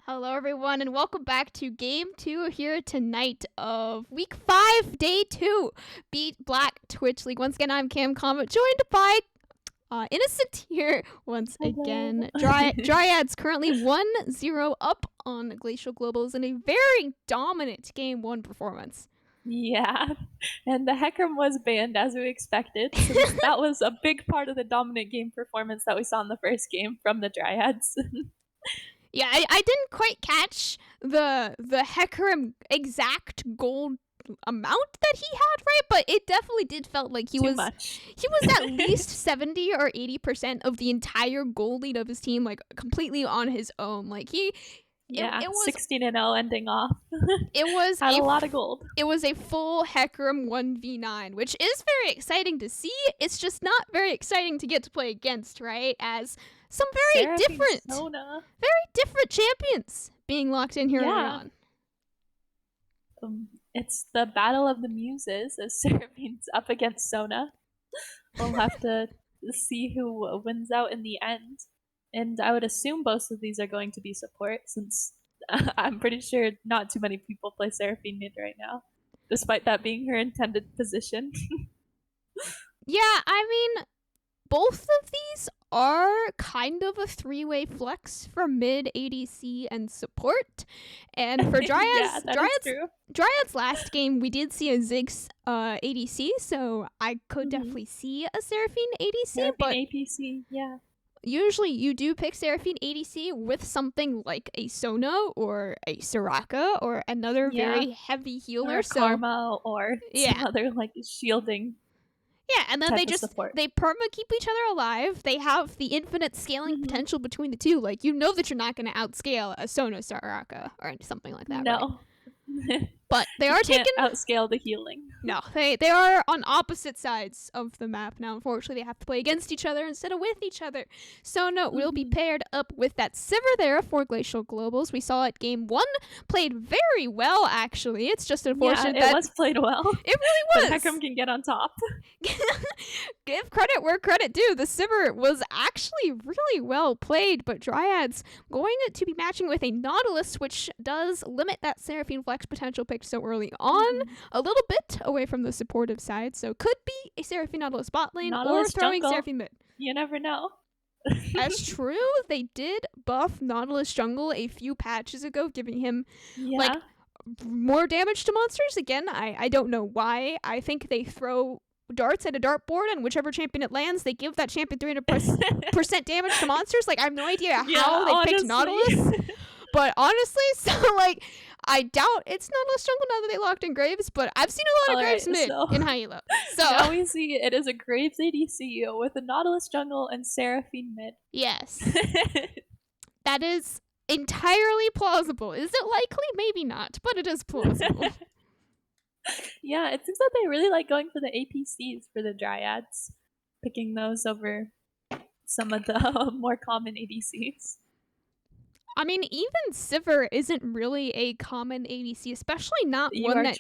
Hello, everyone, and welcome back to Game 2 here tonight of Week 5, Day 2, Beat Black Twitch League. Once again, I'm CamCom, joined by Innocent here once again. Dryads currently 1-0 up on Glacial Globals in a very dominant Game 1 performance. Yeah, and the Hecarim was banned as we expected, since that was a big part of the dominant game performance that we saw in the first game from the Dryads. Yeah, I didn't quite catch the Hecarim exact gold amount that he had, right? But it definitely did felt like he was at least 70 or 80% of the entire gold lead of his team, like completely on his own. Like it was 16-0 ending off. It was had a lot of gold. It was a full Hecarim 1v9, which is very exciting to see. It's just not very exciting to get to play against, right? As some very different champions being locked in here early on. It's the battle of the muses as Seraphine's up against Sona. We'll have to see who wins out in the end. And I would assume both of these are going to be support, since I'm pretty sure not too many people play Seraphine mid right now, despite that being her intended position. Yeah, I mean, both of these are kind of a three-way flex for mid ADC and support. And for Dryads, Dryads last game, we did see a Ziggs ADC, so I could definitely see a Seraphine ADC. But APC, yeah. Usually you do pick Seraphine ADC with something like a Sona or a Soraka or another very heavy healer. Or Karma or some other like shielding. Yeah, and then they perma keep each other alive. They have the infinite scaling potential between the two. Like, you know that you're not going to outscale a Sona Soraka or something like that, no. Right? But they are taking outscale the healing. No, they are on opposite sides of the map now. Unfortunately, they have to play against each other instead of with each other. Sona will be paired up with that Sivir there for Glacial Globals. We saw it game 1, played very well actually. It's just unfortunate that it was played well. It really was. But Hecarim can get on top. Give credit where credit due. The Sivir was actually really well played, but Dryads going to be matching with a Nautilus, which does limit that Seraphine flex potential pick so early on a little bit away from the supportive side, so could be a Seraphine Nautilus bot lane or throwing jungle. Seraphine mid. You never know. That's true. They did buff Nautilus jungle a few patches ago, giving him like more damage to monsters. Again, I don't know why. I think they throw darts at a dartboard, and whichever champion it lands, they give that champion 300% damage to monsters. Like, I have no idea how they picked Nautilus. But honestly, so like, I doubt it's Nautilus jungle now that they locked in Graves, but I've seen a lot of Graves mid in high elo. So now we see it is a Graves ADC with a Nautilus jungle and Seraphine mid. Yes. That is entirely plausible. Is it likely? Maybe not, but it is plausible. Yeah, it seems that they really like going for the APCs for the Dryads, picking those over some of the more common ADCs. I mean, even Sivir isn't really a common ADC, especially not That's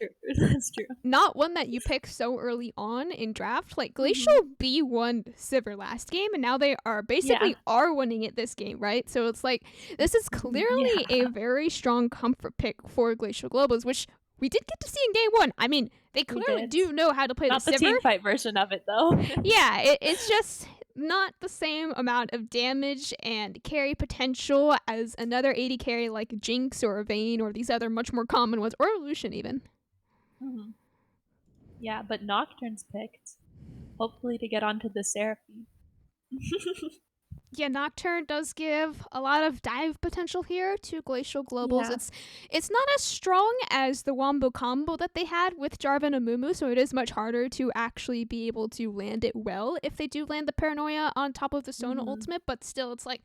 true. Not one that you pick so early on in draft. Like, Glacial B won Sivir last game, and now they are basically are winning it this game, right? So it's like, this is clearly a very strong comfort pick for Glacial Globals, which we did get to see in day 1. I mean, they clearly do know how to play not the Sivir. Not the team fight version of it, though. Yeah, it's just not the same amount of damage and carry potential as another AD carry like Jinx or Vayne or these other much more common ones, or Lucian even. Yeah, but Nocturne's picked, hopefully to get onto the Seraphine. Yeah, Nocturne does give a lot of dive potential here to Glacial Globals. Yeah. It's not as strong as the Wombo combo that they had with Jarvan and Mumu, so it is much harder to actually be able to land it well if they do land the Paranoia on top of the Sona ultimate, but still, it's like,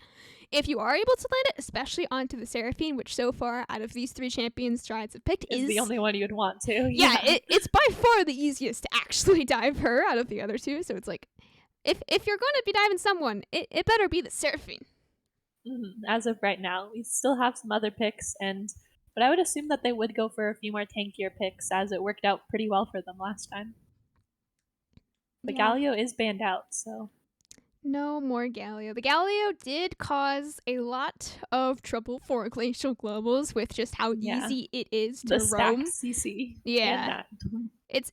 if you are able to land it, especially onto the Seraphine, which so far, out of these 3 champions Dryads have picked, is the only one you'd want to. Yeah, it's by far the easiest to actually dive her out of the other 2, so it's like, if you're going to be diving someone, it better be the Seraphine. As of right now, we still have some other picks, but I would assume that they would go for a few more tankier picks, as it worked out pretty well for them last time. But Galio is banned out, so No more Galio. The Galio did cause a lot of trouble for Glacial Globals with just how Yeah. easy it is to The roam. stacked CC. Yeah. And that.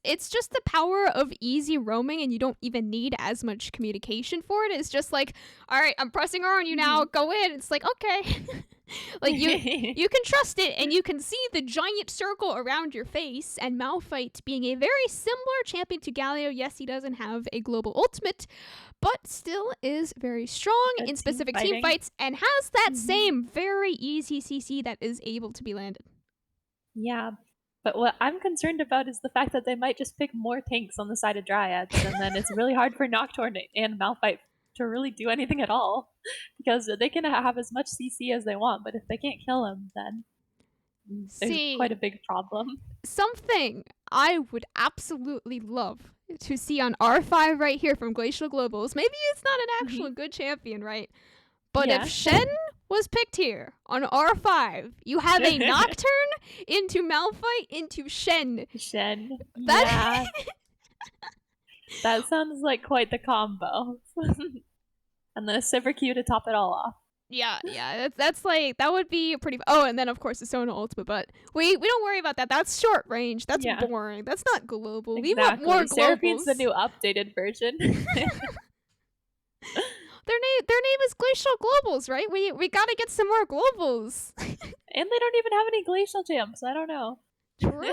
It's just the power of easy roaming, and you don't even need as much communication for it. It's just like, all right, I'm pressing R on you now. Go in. It's like, okay. Like you can trust it, and you can see the giant circle around your face. And Malphite, being a very similar champion to Galio, yes, he doesn't have a global ultimate, but still is very strong in specific team fights and has that same very easy CC that is able to be landed. Yeah. But what I'm concerned about is the fact that they might just pick more tanks on the side of Dryads, and then it's really hard for Nocturne and Malphite to really do anything at all, because they can have as much CC as they want, but if they can't kill him, then there's quite a big problem. Something I would absolutely love to see on R5 right here from Glacial Globals. Maybe it's not an actual good champion, right? But if Shen was picked here on R5, you have a Nocturne into Malphite into Shen. Yeah. That sounds like quite the combo. And then a Sivir Q to top it all off. Yeah, that's like, that would be pretty. Oh, and then of course the Sona ultimate, but we don't worry about that. That's short range. That's boring. That's not global. Exactly. We want more globals. Seraphine's the new updated version. Their name is Glacial Globals, right? We gotta get some more globals. And they don't even have any glacial champs. I don't know. True.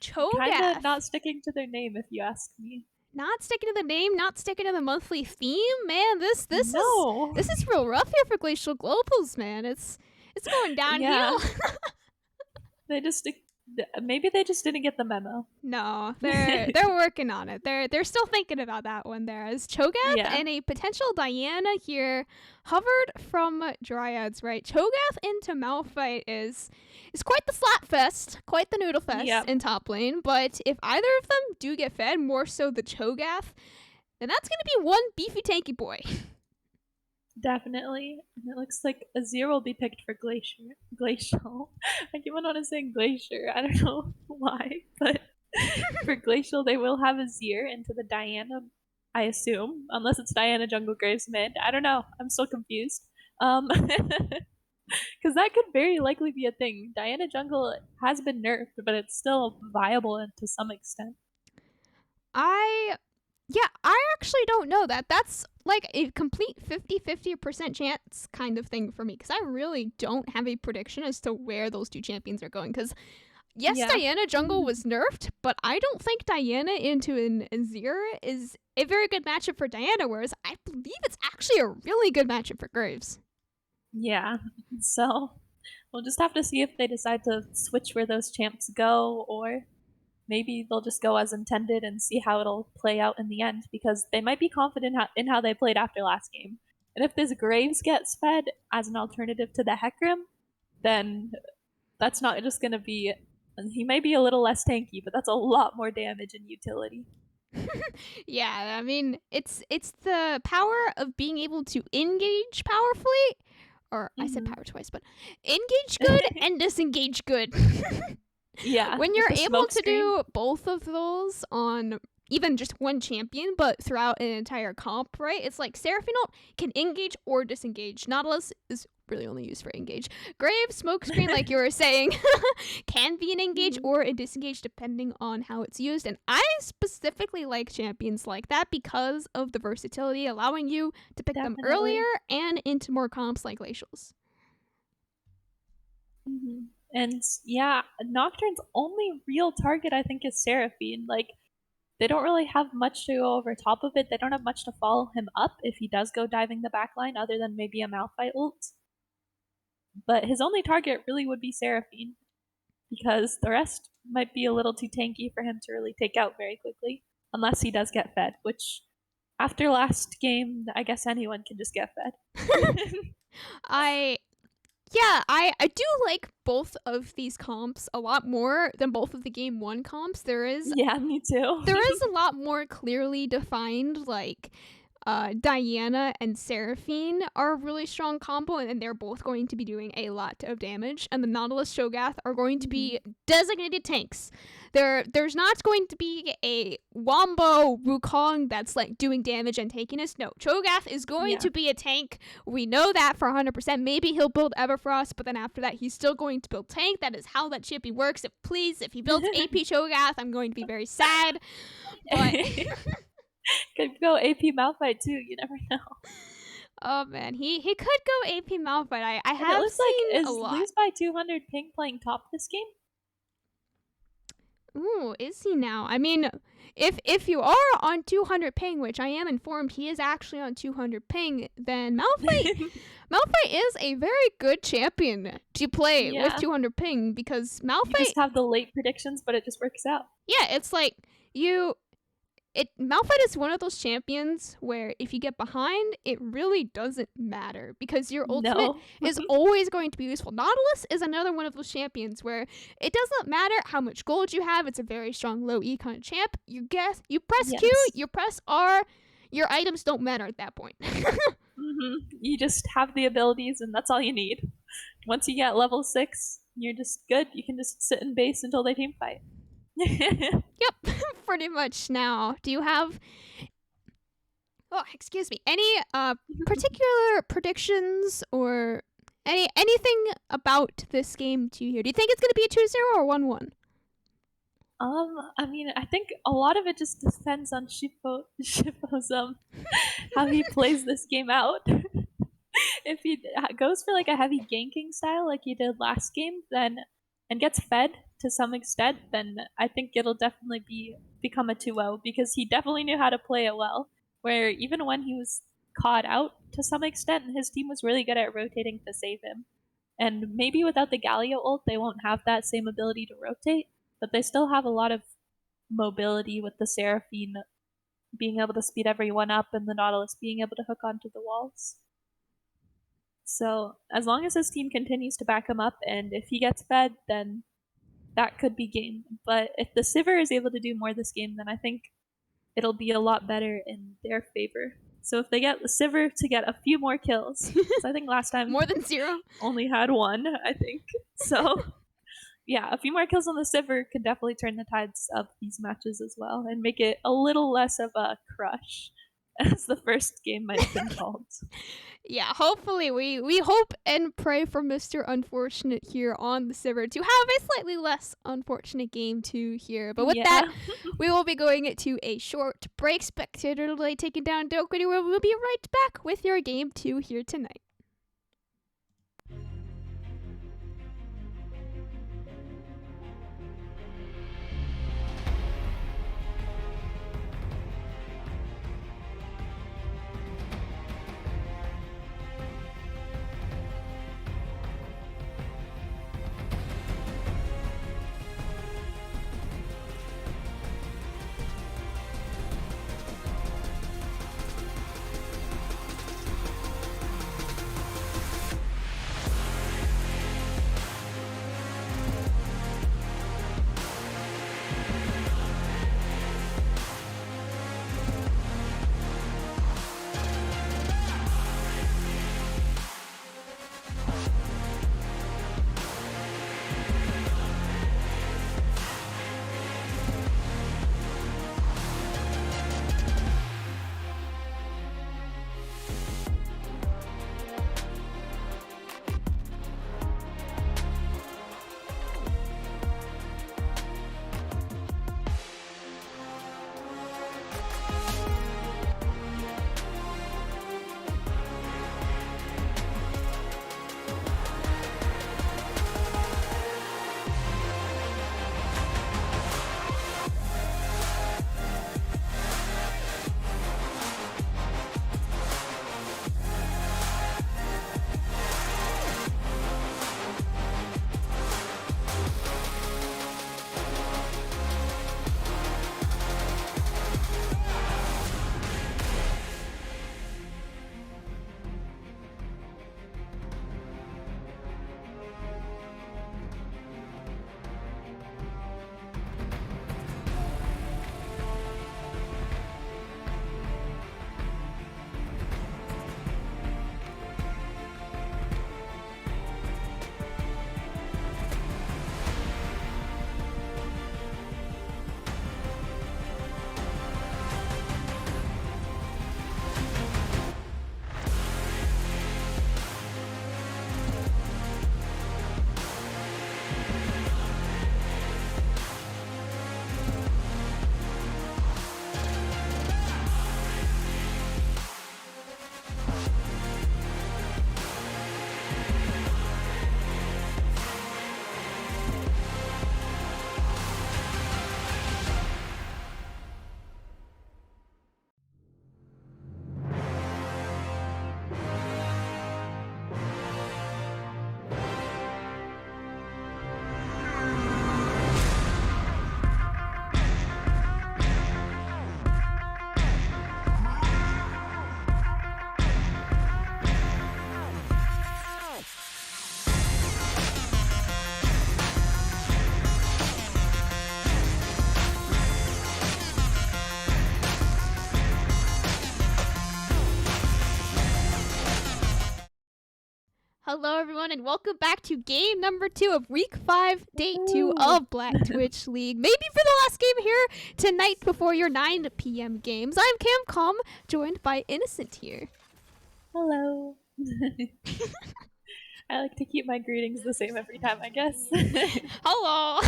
Cho'Gath. Kinda not sticking to their name, if you ask me. Not sticking to the name, not sticking to the monthly theme, man. This is real rough here for Glacial Globals, man. It's going downhill. Yeah. Maybe they just didn't get the memo. No, they're working on it. They're still thinking about that one there. As Cho'Gath and a potential Diana here hovered from Dryads, right? Cho'Gath into Malphite is quite the slap fest, quite the noodle fest in top lane. But if either of them do get fed, more so the Cho'Gath, then that's gonna be one beefy tanky boy. Definitely. And it looks like Azir will be picked for Glacial. I keep on saying Glacier. I don't know why, but for Glacial, they will have Azir into the Diana, I assume, unless it's Diana Jungle Graves mid. I don't know. I'm still confused. Because that could very likely be a thing. Diana Jungle has been nerfed, but it's still viable to some extent. I actually don't know that. That's like a complete 50% chance kind of thing for me, because I really don't have a prediction as to where those two champions are going. Because Diana Jungle was nerfed, but I don't think Diana into an Azir is a very good matchup for Diana, whereas I believe it's actually a really good matchup for Graves. Yeah, so we'll just have to see if they decide to switch where those champs go, or maybe they'll just go as intended and see how it'll play out in the end, because they might be confident in how they played after last game. And if this Graves gets fed as an alternative to the Hecarim, then that's not just going to be... He may be a little less tanky, but that's a lot more damage and utility. Yeah, I mean, it's the power of being able to engage powerfully, or I said power twice, but engage good and disengage good. Yeah. When you're able to do both of those on even just one champion, but throughout an entire comp, right? It's like Seraphine ult can engage or disengage. Nautilus is really only used for engage. Graves, Smokescreen, like you were saying, can be an engage or a disengage depending on how it's used. And I specifically like champions like that because of the versatility, allowing you to pick them earlier and into more comps like Glacials. And yeah, Nocturne's only real target, I think, is Seraphine. Like, they don't really have much to go over top of it. They don't have much to follow him up if he does go diving the backline, other than maybe a Malphite ult. But his only target really would be Seraphine, because the rest might be a little too tanky for him to really take out very quickly, unless he does get fed, which after last game, I guess anyone can just get fed. I do like both of these comps a lot more than both of the game 1 comps. Yeah, me too. There is a lot more clearly defined, like, Diana and Seraphine are a really strong combo, and they're both going to be doing a lot of damage. And the Nautilus Shogath are going to be designated tanks. There's not going to be a Wombo Wukong that's like doing damage and taking us. No, Cho'Gath is going to be a tank. We know that for 100%. Maybe he'll build Everfrost, but then after that, he's still going to build tank. That is how that chippy works. If he builds AP Cho'Gath, I'm going to be very sad. But could go AP Malphite too. You never know. Oh man, he could go AP Malphite. I have it looks seen like a lot. Lose by 200 Ping playing top this game? Ooh, is he now? I mean, if you are on 200 ping, which I am informed he is actually on 200 ping, then Malphite is a very good champion to play with 200 ping, because Malphite... You just have the late predictions, but it just works out. Yeah, it's like Malphite is one of those champions where if you get behind, it really doesn't matter, because your ultimate is always going to be useful. Nautilus is another one of those champions where it doesn't matter how much gold you have. It's a very strong low econ champ. You press Q, you press R, your items don't matter at that point. You just have the abilities, and that's all you need. Once you get level 6, you're just good. You can just sit in base until they team fight. Yep, pretty much. Now, do you have any particular predictions or anything about this game to hear? Do you think it's going to be a 2-0 or 1-1? I mean, I think a lot of it just depends on Shippo's how he plays this game out. If he goes for like a heavy ganking style like he did last game, then and gets fed to some extent, then I think it'll definitely become a 2-0, because he definitely knew how to play it well. Where even when he was caught out to some extent, his team was really good at rotating to save him. And maybe without the Galio ult, they won't have that same ability to rotate, but they still have a lot of mobility with the Seraphine being able to speed everyone up and the Nautilus being able to hook onto the walls. So as long as his team continues to back him up, and if he gets fed, then that could be game. But if the Sivir is able to do more this game, then I think it'll be a lot better in their favor. So if they get the Sivir to get a few more kills, because I think last time more than 0 only had 1, I think. So yeah, a few more kills on the Sivir could definitely turn the tides of these matches as well, and make it a little less of a crush, as the first game might have been called. Yeah, hopefully we hope and pray for Mr. Unfortunate here on the Sivir to have a slightly less unfortunate game to hear. But with that, we will be going to a short break. Spectator delay taking down Dokuri, where we'll be right back with your game 2 here tonight. Hello, everyone, and welcome back to game number 2 of week 5, day 2 of Black Twitch League. Maybe for the last game here tonight before your 9 p.m. games. I'm CamCom, joined by Innocent here. Hello. I like to keep my greetings the same every time, I guess. Hello.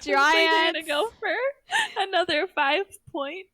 Dryads gonna go for another 5 point.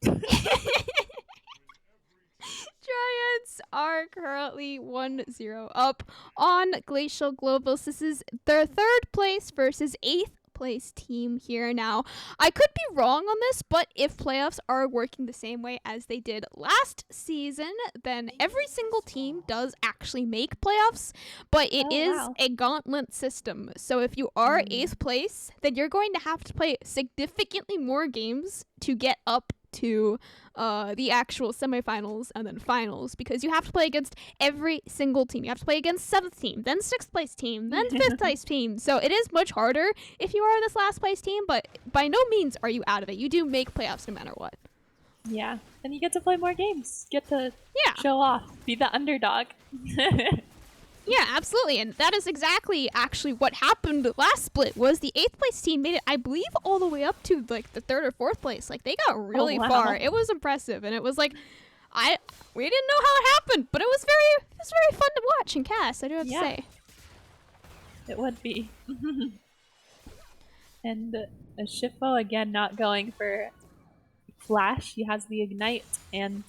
Dryads are currently 1-0 up on Glacial Globals. This is their 3rd place versus 8th place team here. Now, I could be wrong on this, but if playoffs are working the same way as they did last season, then every single team does actually make playoffs, but it is a gauntlet system. So if you are 8th place, then you're going to have to play significantly more games to get up to the actual semifinals and then finals, because you have to play against every single team. You have to play against 7th team, then 6th place team, then 5th place team. So it is much harder if you are this last place team, but by no means are you out of it. You do make playoffs no matter what. Yeah, and you get to play more games. Get to show off, be the underdog. Yeah, absolutely, and that is exactly actually what happened last split. Was the 8th place team made it, I believe, all the way up to like the 3rd or 4th place. Like they got really far. It was impressive, and it was like, we didn't know how it happened, but it was very fun to watch and cast. I do have to say. It would be. And Shifo again not going for flash. He has the ignite and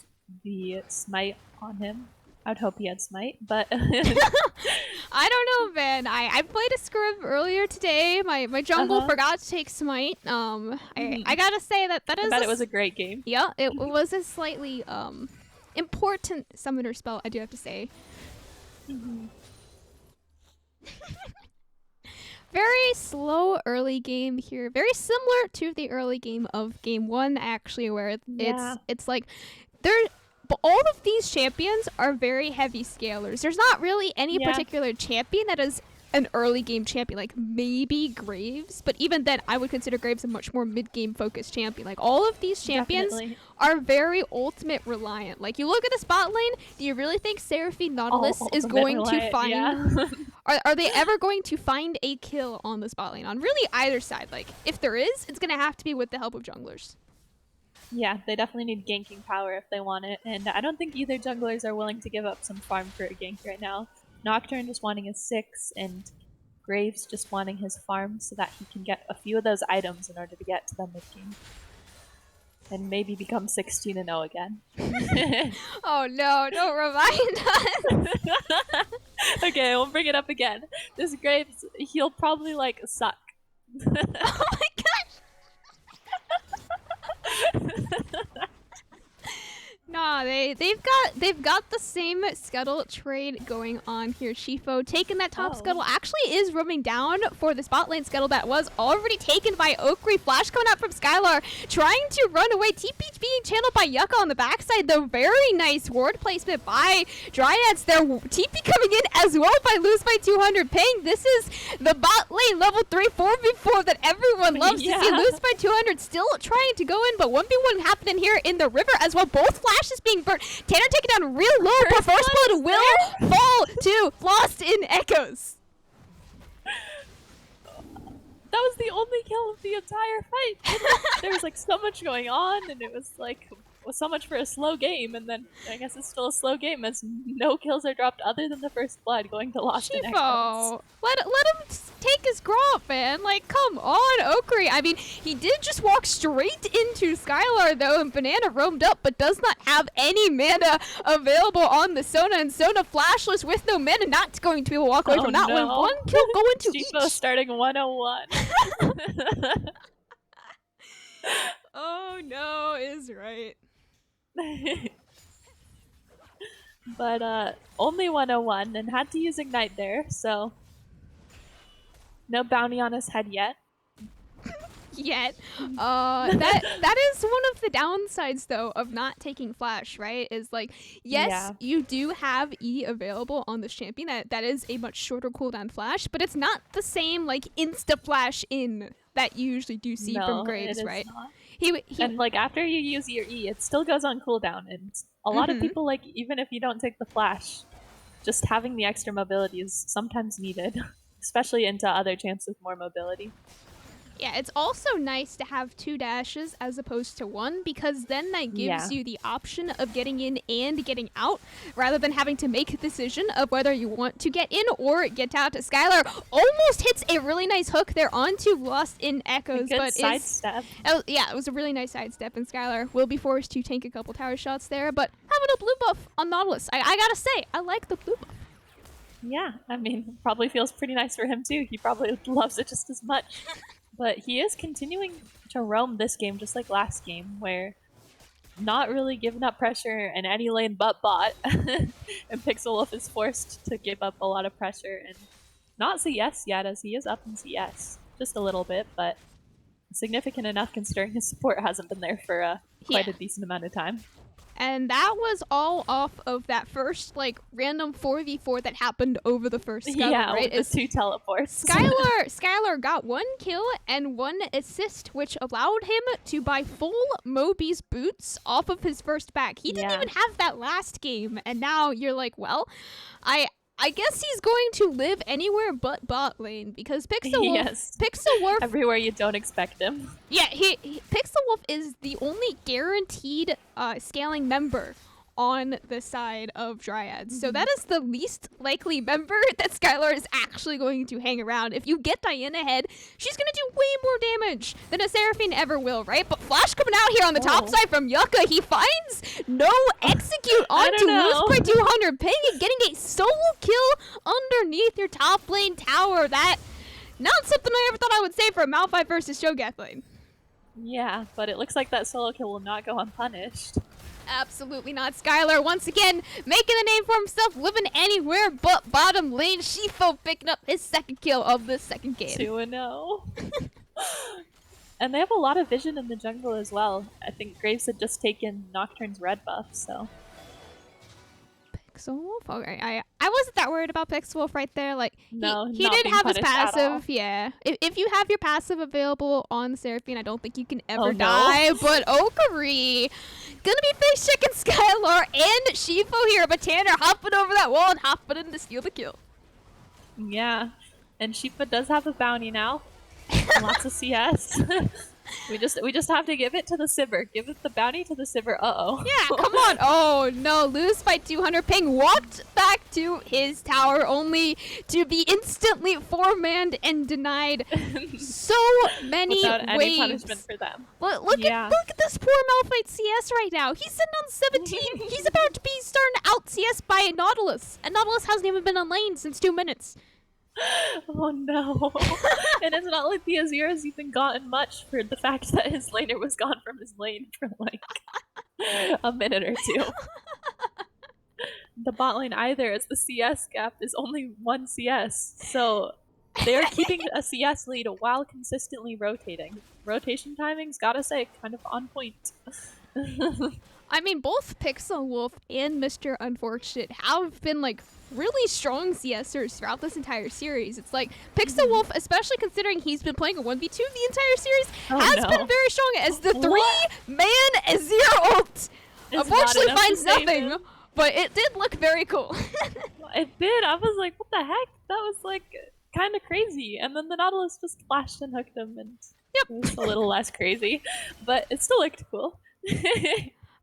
the smite on him. I'd hope he had smite, but I don't know, man. I played a scrub earlier today. My jungle forgot to take smite. I gotta say that is. I bet it was a great game. Yeah, it was a slightly important summoner spell, I do have to say. Very slow early game here. Very similar to the early game of game 1, actually, where it's like but all of these champions are very heavy scalers. There's not really any particular champion that is an early game champion, like maybe Graves, but even then I would consider Graves a much more mid-game focused champion. Like all of these champions are very ultimate reliant. Like you look at the spot lane, do you really think Seraphine Nautilus is going to find are they ever going to find a kill on the spot lane on really either side? Like if there is, it's gonna have to be with the help of junglers. Yeah, they definitely need ganking power if they want it, and I don't think either junglers are willing to give up some farm for a gank right now. Nocturne just wanting his 6, and Graves just wanting his farm so that he can get a few of those items in order to get to the mid game. And maybe become 16-0 again. Oh no, don't remind us! Okay, I won't bring it up again. This Graves, he'll probably like suck. Oh my gosh! Nah, they've got the same scuttle trade going on here. Shifo taking that top scuttle actually is roaming down for the spot lane scuttle that was already taken by Okri. Flash coming out from Skylar, trying to run away. TP being channeled by Yucca on the backside. The very nice ward placement by Dryads. Their TP coming in as well by Lose by 200 ping. This is the bot lane level 3 4v4 that everyone loves to see. Lose by 200 still trying to go in, but 1v1 happening here in the river as well. Both Flash is being burnt. Tanner taking down real low, but First Blood will fall to Lost in Echoes. That was the only kill of the entire fight. There was like so much going on, and it was like so much for a slow game, and then I guess it's still a slow game as no kills are dropped other than the First Blood going to Lost in Echoes. Let him take his gromp, man. Like, come on, Okri. I mean, he did just walk straight into Skylar, though, and Banana roamed up, but does not have any mana available on the Sona, and Sona flashless with no mana, not going to be able to walk away from that one. One kill going to each. Starting 101. Oh, no, is right. But only 101 and had to use Ignite there, so no bounty on his head yet. That is one of the downsides though of not taking Flash, right? Is like, yes, you do have E available on this champion that is a much shorter cooldown Flash, but it's not the same like insta Flash in that you usually do see from Graves, right? And like after you use your E, it still goes on cooldown, and a lot of people, like, even if you don't take the flash, just having the extra mobility is sometimes needed, especially into other champs with more mobility. Yeah, it's also nice to have 2 dashes as opposed to 1, because then that gives you the option of getting in and getting out, rather than having to make a decision of whether you want to get in or get out. Skylar almost hits a really nice hook there onto Lost in Echoes, but sidestep. Yeah, it was a really nice sidestep, and Skylar will be forced to tank a couple tower shots there, but having a blue buff on Nautilus, I gotta say, I like the blue buff. Yeah, I mean, probably feels pretty nice for him too. He probably loves it just as much. But he is continuing to roam this game just like last game, where not really giving up pressure in any lane but bot. And Pixel Wolf is forced to give up a lot of pressure and not CS yet, as he is up in CS. Just a little bit, but significant enough considering his support hasn't been there for quite a decent amount of time. And that was all off of that first, like, random 4v4 that happened over the first scuttle, right? With the 2 teleports. Skylar got 1 kill and 1 assist, which allowed him to buy full Moby's boots off of his first pack. He didn't even have that last game, and now you're like, well, I guess he's going to live anywhere but bot lane, because Pixel Wolf everywhere you don't expect him. Yeah, Pixel Wolf is the only guaranteed scaling member on the side of Dryads. So that is the least likely member that Skylar is actually going to hang around. If you get Diana ahead, she's going to do way more damage than a Seraphine ever will, right? But Flash coming out here on the top side from Yucca, he finds no execute onto Lose by 200 ping and getting a solo kill underneath your top lane tower. That, not something I ever thought I would say for a Malphite versus Shogath lane. Yeah, but it looks like that solo kill will not go unpunished. Absolutely not. Skylar once again making a name for himself, living anywhere but bottom lane. Shifo picking up his 2nd kill of the 2nd game. 2-0. And they have a lot of vision in the jungle as well. I think Graves had just taken Nocturne's red buff, so. Pixel Wolf? Okay, I wasn't that worried about Pixel Wolf right there. Like, he did have his passive, yeah. If you have your passive available on Seraphine, I don't think you can ever die. But Okari gonna be face checking Skylar and Shifo here, but Tanner hopping over that wall and hopping in to steal the kill. Yeah, and Shifa does have a bounty now. Lots of CS. We just have to give it to the Sivir. Give it the bounty to the Sivir. Yeah, come on. Oh no, Lose by 200 ping walked back to his tower only to be instantly 4-manned and denied so many without waves. Any punishment for them. Look at this poor Malphite CS right now. He's sitting on 17. He's about to be starting to out CS by Nautilus, and Nautilus hasn't even been on lane since 2 minutes. Oh no. And it's not like the Azir has even gotten much for the fact that his laner was gone from his lane for like a minute or 2. The bot lane either, as the CS gap is only 1 CS. So they're keeping a CS lead while consistently rotating. Rotation timing's, gotta say, kind of on point. I mean, both Pixel Wolf and Mr. Unfortunate have been like really strong CSers throughout this entire series. It's like Pixel Wolf, especially considering he's been playing a 1v2 the entire series, has been very strong as the 3-man Azir ult. Unfortunately finds nothing, but it did look very cool. It did. I was like, what the heck? That was like kind of crazy. And then the Nautilus just flashed and hooked him, and it was a little less crazy, but it still looked cool.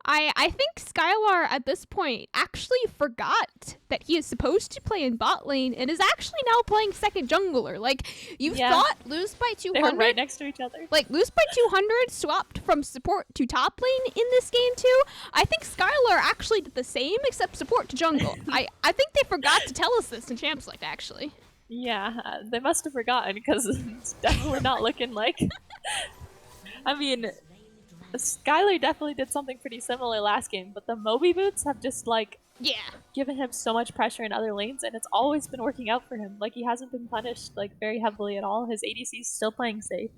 I think Skylar at this point actually forgot that he is supposed to play in bot lane and is actually now playing second jungler. Like, you thought Lose by 200... They were right next to each other. Like, Lose by 200 swapped from support to top lane in this game too. I think Skylar actually did the same, except support to jungle. I think they forgot to tell us this in Champ Select, actually. Yeah, they must have forgotten, because it's definitely not looking like... I mean... Skylar definitely did something pretty similar last game, but the Moby boots have just, like, given him so much pressure in other lanes, and it's always been working out for him. Like, he hasn't been punished, like, very heavily at all. His ADC's still playing safe.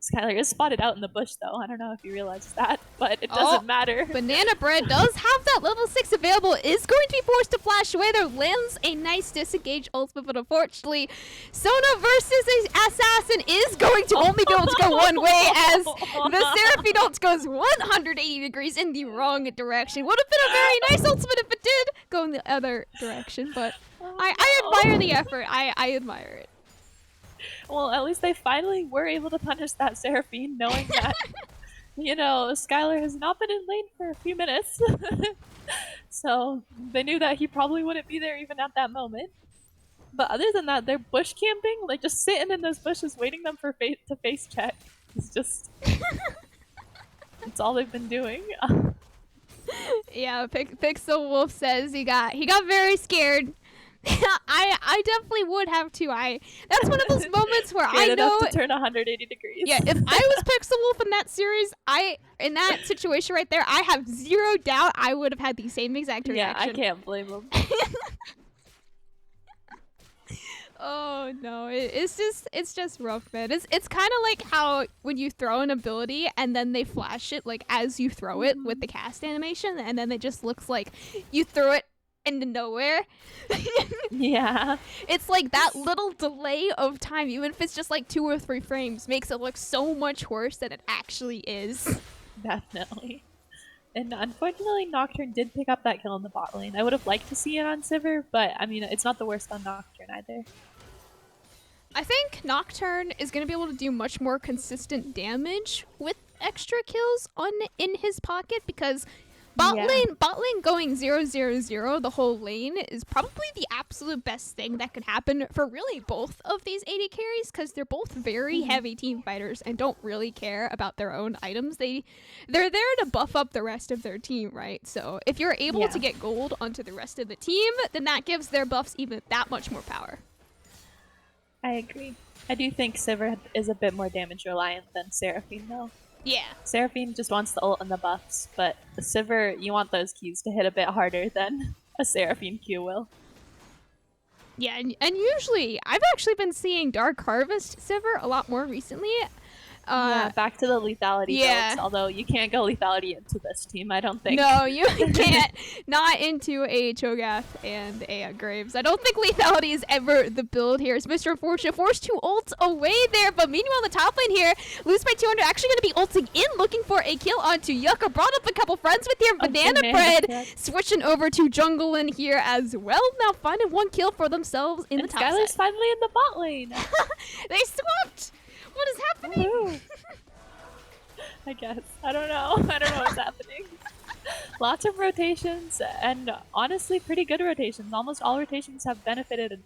Skylar is spotted out in the bush, though. I don't know if you realized that, but it doesn't matter. Banana Bread does have that level 6 available, is going to be forced to flash flash away there, lands a nice disengage ultimate, but unfortunately, Sona versus an assassin is going to only be able to go one way as the Seraphine ult goes 180 degrees in the wrong direction. Would have been a very nice ultimate if it did go in the other direction, but I admire the effort. I admire it. Well, at least they finally were able to punish that Seraphine, knowing that, Skylar has not been in lane for a few minutes. So they knew that he probably wouldn't be there even at that moment. But other than that, they're bush camping, like just sitting in those bushes waiting them for to face check. It's just... That's all they've been doing. Yeah, Pixel Wolf says he got very scared. I definitely would have too. That's one of those moments where I know to turn 180 degrees. Yeah, if I was Pixel Wolf in that series, in that situation right there, I have zero doubt I would have had the same exact reaction. Yeah, I can't blame him. Oh no, it's just rough, man. It's kind of like how when you throw an ability and then they flash it like as you throw it with the cast animation, and then it just looks like you threw it into nowhere. Yeah. It's like that little delay of time, even if it's just like 2 or 3 frames, makes it look so much worse than it actually is. Definitely. And unfortunately, Nocturne did pick up that kill in the bot lane. I would have liked to see it on Sivir, but I mean, it's not the worst on Nocturne either. I think Nocturne is going to be able to do much more consistent damage with extra kills in his pocket, because bot lane going 0-0-0 the whole lane is probably the absolute best thing that could happen for really both of these AD carries, because they're both very heavy team fighters and don't really care about their own items. They're there to buff up the rest of their team, right? So if you're able to get gold onto the rest of the team, then that gives their buffs even that much more power. I agree. I do think Sivir is a bit more damage reliant than Seraphine, though. Yeah. Seraphine just wants the ult and the buffs, but the Sivir, you want those Qs to hit a bit harder than a Seraphine Q will. Yeah, and usually, I've actually been seeing Dark Harvest Sivir a lot more recently. Yeah, back to the lethality builds, although you can't go lethality into this team, I don't think. No, you can't. Not into a Cho'Gath and a Graves. I don't think lethality is ever the build here. It's Mr. Unfortunate forced 2 ults away there, but meanwhile the top lane here, lose by 200, actually going to be ulting in, looking for a kill onto Yucca. Brought up a couple friends with your Banana Bread, switching over to jungle in here as well. Now finding 1 kill for themselves in the top Skylar's side. finally in the bot lane. They swapped! What is happening? I guess. I don't know. I don't know what's happening. Lots of rotations, and honestly pretty good rotations. Almost all rotations have benefited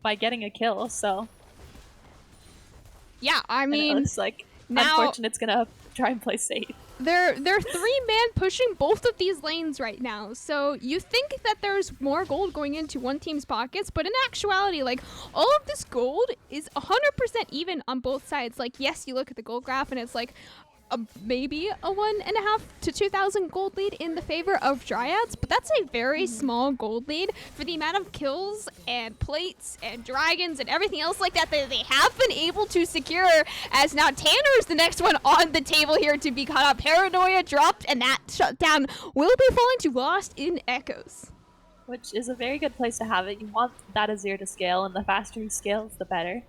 by getting a kill, so... Yeah, I mean... And it looks like now, Unfortunate's gonna try and play safe. They're 3-man pushing both of these lanes right now, so you think that there's more gold going into one team's pockets, but in actuality, like, all of this gold is 100% even on both sides. Like, yes, you look at the gold graph and it's like maybe a 1.5 to 2,000 gold lead in the favor of Dryads, but that's a very small gold lead for the amount of kills and plates and dragons and everything else like that they have been able to secure, as now Tanner is the next one on the table here to be caught up. Paranoia dropped, and that shutdown will be falling to Lost in Echoes. Which is a very good place to have it. You want that Azir to scale, and the faster he scales, the better.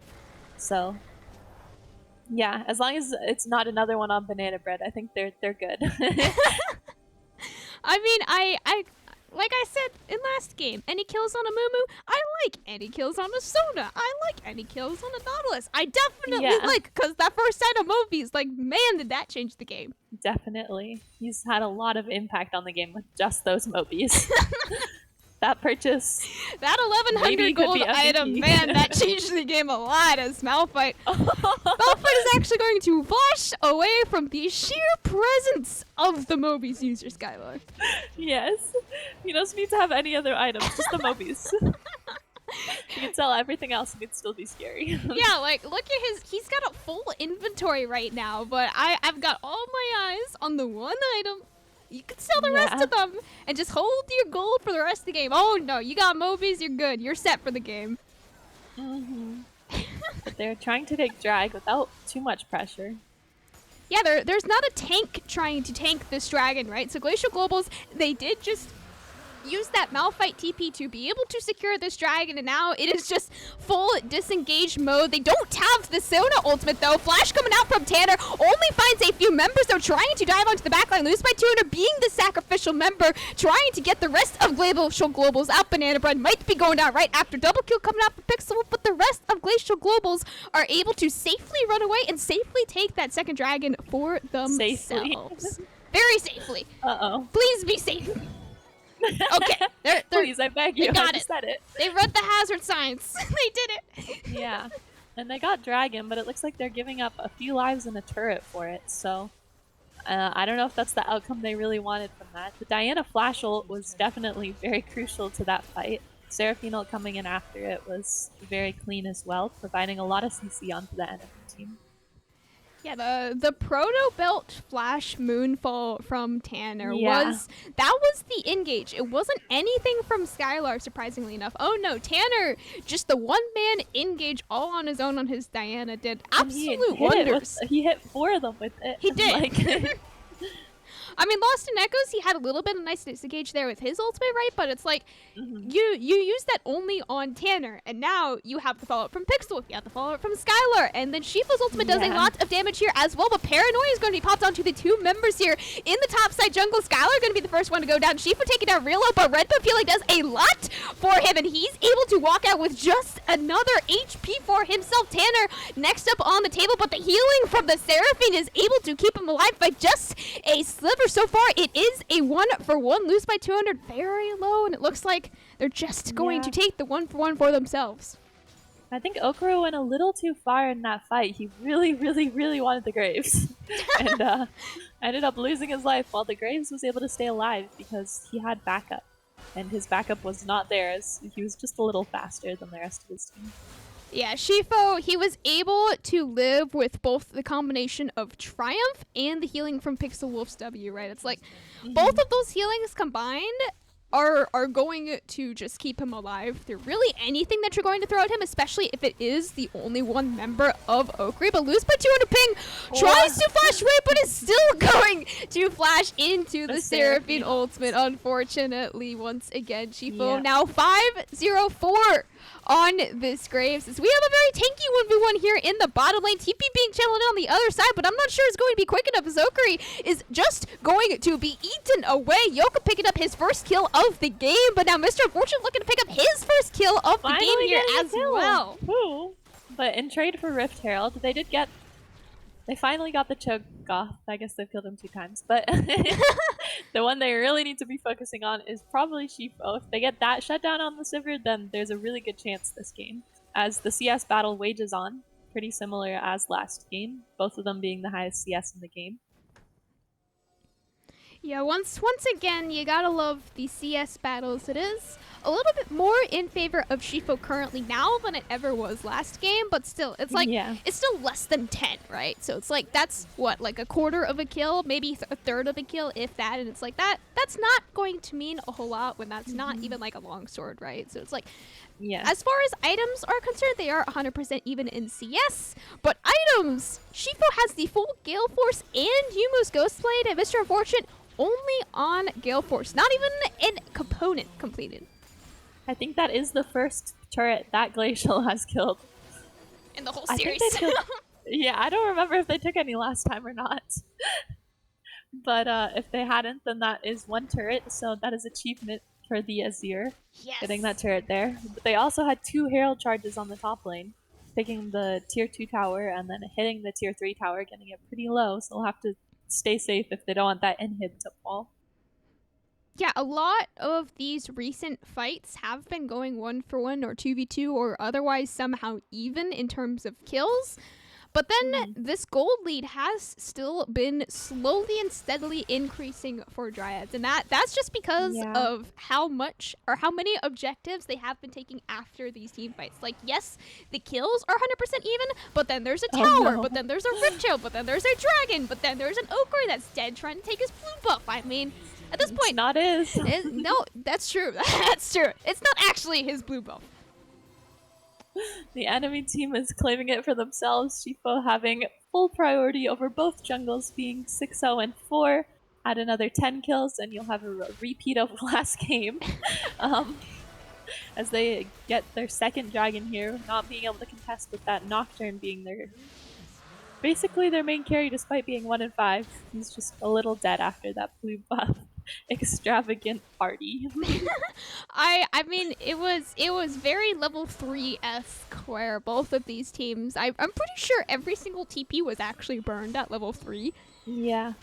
So... yeah, as long as it's not another one on Banana Bread, I think they're good. I mean, I like I said in last game, any kills on a Mumu, I like. Any kills on a Sona, I like. Any kills on a Nautilus, I definitely like, because that first set of movies, like, man, did that change the game. Definitely. He's had a lot of impact on the game with just those movies. That purchase. That 1,100 gold item, man, that changed the game a lot as Malphite. Malphite is actually going to flash away from the sheer presence of the Mobius user, Skylar. Yes. He doesn't need to have any other items, just the Mobius. He can sell everything else and it'd still be scary. Yeah, like, look at he's got a full inventory right now, but I've got all my eyes on the one item. You can sell the rest of them and just hold your gold for the rest of the game. Oh no, you got Mobies, you're good. You're set for the game. But they're trying to take drag without too much pressure. Yeah, there's not a tank trying to tank this dragon, right? So Glacial Globals, they did just used that Malphite TP to be able to secure this dragon, and now it is just full disengage mode. They don't have the Sona ultimate though. Flash coming out from Tanner only finds a few members though, trying to dive onto the backline. Lose by 200 being the sacrificial member, trying to get the rest of Glacial Globals out. Banana Bread might be going down right after double kill coming out for Pixel, but the rest of Glacial Globals are able to safely run away and safely take that second dragon for themselves. Safely. Very safely. Uh-oh. Please be safe. Okay. Please, I beg you. They got I just said it. They read the hazard signs. They did it. Yeah. And they got Dragon, but it looks like they're giving up a few lives and a turret for it, so I don't know if that's the outcome they really wanted from that. The Diana flash ult was definitely very crucial to that fight. Seraphine ult coming in after it was very clean as well, providing a lot of CC onto the enemy team. Yeah, the proto belt flash moonfall from Tanner was the engage. It wasn't anything from Skylar, surprisingly enough. Oh no, Tanner, just the one man engage all on his own on his Diana did absolute wonders. He hit 4 of them with it. He did. I mean, Lost in Echoes, he had a little bit of nice disengage there with his ultimate, right? But it's like, you use that only on Tanner, and now you have the follow-up from Pixel, you have the follow-up from Skylar, and then Shifu's ultimate does a lot of damage here as well, but Paranoia is going to be popped onto the 2 members here in the top side jungle. Skylar going to be the first one to go down. Shifu taking down real low, but Red Bull feeling does a lot for him, and he's able to walk out with just another HP for himself. Tanner next up on the table, but the healing from the Seraphine is able to keep him alive by just a sliver. So far, it is a 1-for-1, lose by 200, very low, and it looks like they're just going to take the 1-for-1 for themselves. I think Okuro went a little too far in that fight. He really, really, really wanted the Graves. And ended up losing his life while the Graves was able to stay alive because he had backup. And his backup was not theirs. He was just a little faster than the rest of his team. Yeah, Shifu, he was able to live with both the combination of Triumph and the healing from Pixel Wolf's W, right? It's like both of those healings combined are going to just keep him alive through really anything that you're going to throw at him, especially if it is the only one member of Okri. But lose by 200 ping, tries to flash away, but is still going to flash into the Seraphine ultimate, unfortunately, once again. Shifu now 5-0-4 on this Graves. As we have a very tanky 1v1 here in the bottom lane. TP being channeled on the other side, but I'm not sure it's going to be quick enough as Okri is just going to be eaten away. Yoka picking up his first kill of the game, but now Mr. Unfortunate looking to pick up his first kill of the game here as well. Ooh. But in trade for Rift Herald, they finally got the Cho'Gath. I guess they've killed him 2 times, but the one they really need to be focusing on is probably Shifu. If they get that shutdown on the Sivir, then there's a really good chance this game. As the CS battle wages on, pretty similar as last game, both of them being the highest CS in the game. Yeah, once again, you gotta love the CS battles. It is a little bit more in favor of Shifu currently now than it ever was last game, but still, it's like, it's still less than 10, right? So it's like, that's what, like a quarter of a kill, maybe a third of a kill, if that, and it's like that's not going to mean a whole lot when that's not even like a longsword, right? So it's like, as far as items are concerned, they are 100% even in CS, but items, Shifu has the full Gale Force and Yumu's Ghostblade, and Mr. Unfortunate only on Gale Force, not even a component completed. I think that is the first turret that Glacial has killed. In the whole series. I don't remember if they took any last time or not. But if they hadn't, then that is 1 turret, so that is achievement for the Azir. Getting that turret there. But they also had 2 Herald charges on the top lane, picking the tier 2 tower and then hitting the tier 3 tower, getting it pretty low, so they'll have to stay safe if they don't want that inhib to fall. Yeah, a lot of these recent fights have been going 1-for-1 or 2v2 or otherwise somehow even in terms of kills. But then this gold lead has still been slowly and steadily increasing for Dryads. And that's just because of how much or how many objectives they have been taking after these team fights. Like, yes, the kills are 100% even, but then there's a tower, but then there's a Rift Shield, but then there's a dragon, but then there's an Okri that's dead trying to take his blue buff. I mean, at this point... It's not his. No, that's true. That's true. It's not actually his blue buff. The enemy team is claiming it for themselves, Shifu having full priority over both jungles being 6-0 and 4. add another 10 kills, and you'll have a repeat of last game. As they get their second dragon here, not being able to contest with that Nocturne being basically their main carry despite being 1 in 5. He's just a little dead after that blue buff extravagant party. I mean it was very level 3-esque where both of these teams I'm pretty sure every single TP was actually burned at level 3. Yeah.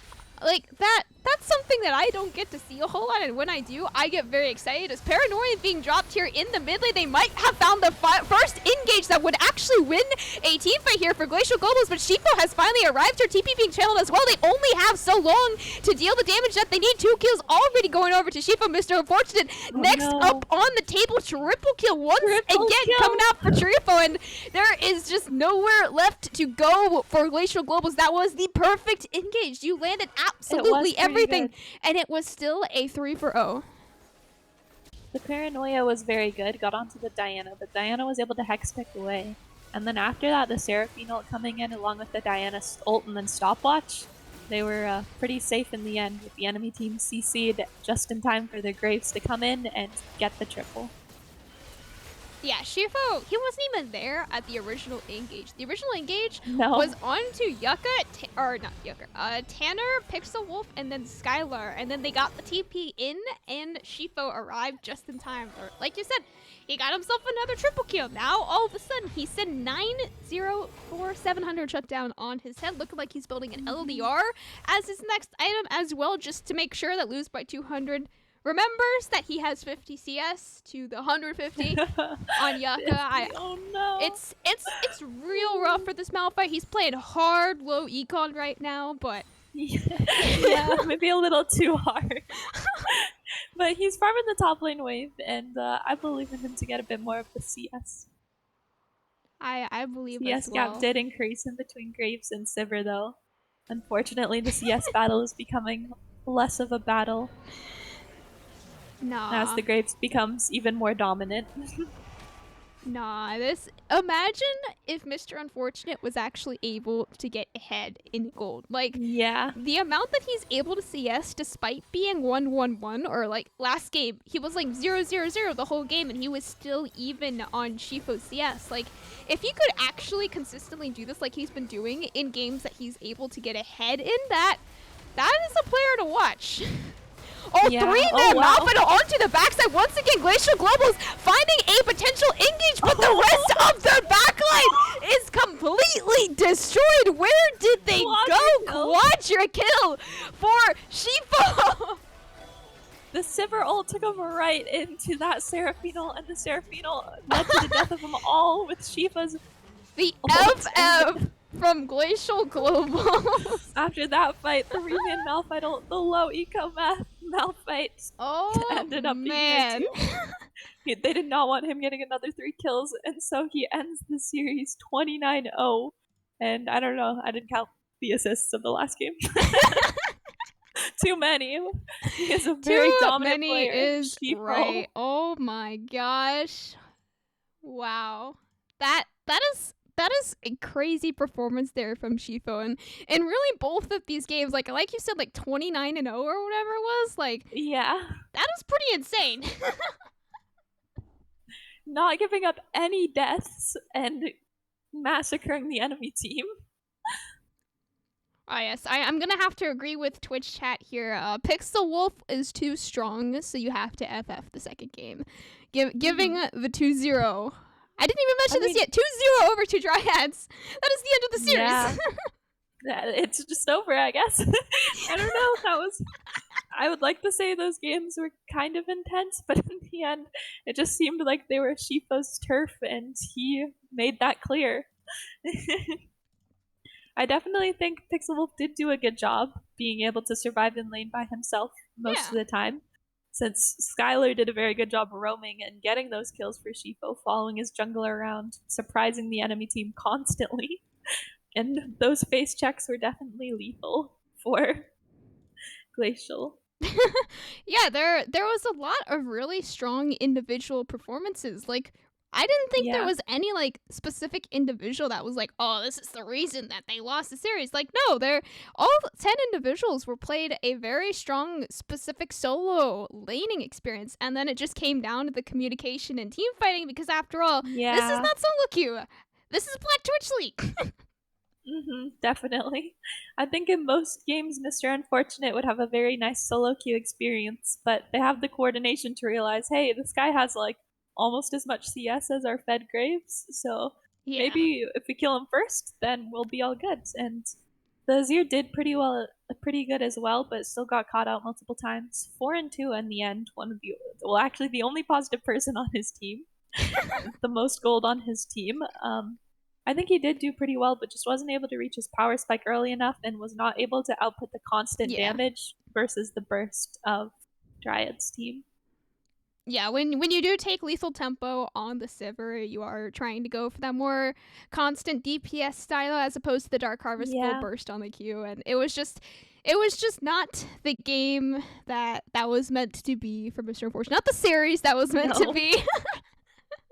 Like that's something that I don't get to see a whole lot, and when I do, I get very excited. As Paranoia being dropped here in the mid lane, they might have found the first engage that would actually win a team fight here for Glacial Globals, but Shifo has finally arrived. Her TP being channeled as well. They only have so long to deal the damage that they need. 2 kills already going over to Shifo, Mr. Unfortunate. Next up on the table, triple kill once again coming out for Shifo, and there is just nowhere left to go for Glacial Globals. That was the perfect engage. You landed absolutely everything, and it was still a 3-0. The Paranoia was very good, got onto the Diana, but Diana was able to hex pick away. And then after that, the Seraphine ult coming in along with the Diana ult and then stopwatch. They were pretty safe in the end, with the enemy team CC'd just in time for their Graves to come in and get the triple. Yeah, Shifo, he wasn't even there at the original engage. The original engage No. was onto Tanner, Pixel Wolf, and then Skylar. And then they got the TP in, and Shifo arrived just in time. Or, like you said, he got himself another triple kill. Now, all of a sudden, he said 9,04700 shutdown on his head, looking like he's building an LDR as his next item as well, just to make sure that Lose by 200 remembers that he has 50 CS to the 150 on Yucca. Oh no. It's real rough for this Malphite. He's playing hard, low econ right now, but yeah, maybe a little too hard. But he's farming the top lane wave, and I believe in him to get a bit more of the CS. I believe CS as well. gap did increase in between Graves and Sivir, though. Unfortunately, the CS battle is becoming less of a battle. Nah. As the Graves becomes even more dominant. Imagine if Mr. Unfortunate was actually able to get ahead in gold. Like, yeah. The amount that he's able to CS despite being 1-1-1, or like last game, he was like 0-0-0 the whole game and he was still even on Shifo's CS. Like, if he could actually consistently do this like he's been doing in games that he's able to get ahead in, that is a player to watch. All three men, Malphite onto the backside once again. Glacial Globals finding a potential engage, but the rest of their backline is completely destroyed. Where did they go? Quadra kill for Shifo. The Sivir ult took him right into that Seraphine ult, and the Seraphine ult led to the death of them all with Shifa's the FF from Glacial Globals. After that fight, the Remain Malphite ult, the low eco Malphite ended up being there too. They did not want him getting another 3 kills, and so he ends the series 29-0. And I don't know, I didn't count the assists of the last game. Too many. He is a very dominant player. Is right. Oh my gosh. Wow. That is a crazy performance there from Shifo, and really both of these games, like you said, like 29-0 or whatever it was, like, yeah, that is pretty insane. Not giving up any deaths and massacring the enemy team. Oh yes, I'm gonna have to agree with Twitch chat here. Pixel Wolf is too strong, so you have to FF the second game. Giving the 2-0. I didn't even mention this yet. 2-0 over to Dryads. That is the end of the series. Yeah. It's just over, I guess. I don't know. I would like to say those games were kind of intense, but in the end, it just seemed like they were Shifo's turf, and he made that clear. I definitely think Pixel Wolf did do a good job being able to survive in lane by himself most of the time, since Skylar did a very good job roaming and getting those kills for Shifo, following his jungler around, surprising the enemy team constantly. And those face checks were definitely lethal for Glacial. Yeah, there was a lot of really strong individual performances. Like, I didn't think there Yeah. was any like specific individual that was like, oh, this is the reason that they lost the series. Like, no, they're all 10 individuals were played a very strong, specific solo laning experience, and then it just came down to the communication and team fighting because after all, this is Yeah. not solo queue. This is Black Twitch League. Definitely. I think in most games, Mr. Unfortunate would have a very nice solo queue experience, but they have the coordination to realize, hey, this guy has like almost as much CS as our Fed Graves, so Yeah. maybe if we kill him first, then we'll be all good. And the Azir did pretty good as well, but still got caught out multiple times. 4-2 in the end. Actually, the only positive person on his team, the most gold on his team. I think he did do pretty well, but just wasn't able to reach his power spike early enough and was not able to output the constant Yeah. damage versus the burst of Dryads' team. Yeah, when you do take lethal tempo on the Sivir, you are trying to go for that more constant DPS style as opposed to the Dark Harvest full Yeah. burst on the Q, and it was just not the game that was meant to be for Mr. Unfortunate. Not the series that was meant to No. be.